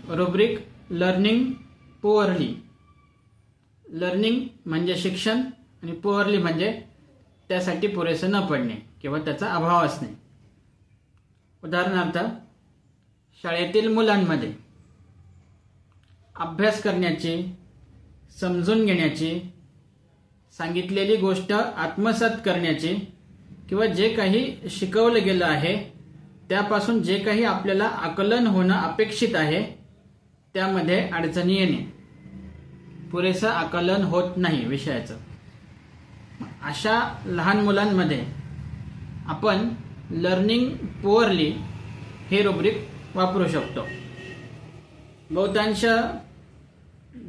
Rubric learning poorly. Learning म्हणजे शिक्षण आणि पुअरली म्हणजे त्यासाठी पुरेसं न पडणे किंवा त्याचा अभाव असणे. उदाहरणार्थ, शाळेतील मुलांमध्ये अभ्यास करण्याची, समजून घेण्याची, सांगितलेली गोष्ट आत्मसात करण्याची किंवा जे काही शिकवलं गेलं आहे त्यापासून जे काही आपल्याला आकलन होणं अपेक्षित आहे त्यामध्ये अडचणी येणे, पुरेसं आकलन होत नाही विषयाचं. अशा लहान मुलांमध्ये आपण लर्निंग पुअरली हे रुब्रिक वापरू शकतो. बहुतांश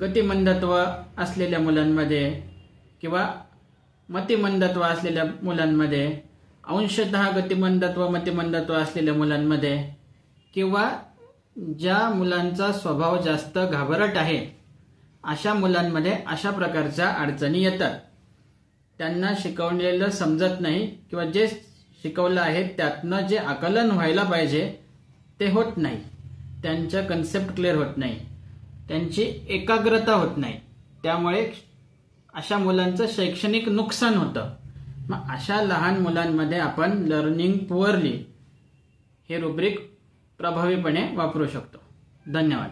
गतिमंदत्व असलेल्या मुलांमध्ये किंवा मतिमंदत्व असलेल्या मुलांमध्ये, अंशतः गतिमंदत्व मतिमंदत्व असलेल्या मुलांमध्ये किंवा ज्या मुलांचा स्वभाव जास्त घाबरट आहे अशा मुलांमध्ये अशा प्रकारच्या अडचणी येतात. त्यांना शिकवलेलं समजत नाही किंवा जे शिकवलं आहे त्यातनं जे आकलन व्हायला पाहिजे ते होत नाही, त्यांच्या कन्सेप्ट क्लिअर होत नाही, त्यांची एकाग्रता होत नाही. त्यामुळे अशा मुलांचं शैक्षणिक नुकसान होतं. मग अशा लहान मुलांमध्ये आपण लर्निंग पुअरली हे रुब्रिक प्रभावीपणे वापरू शकतो. धन्यवाद.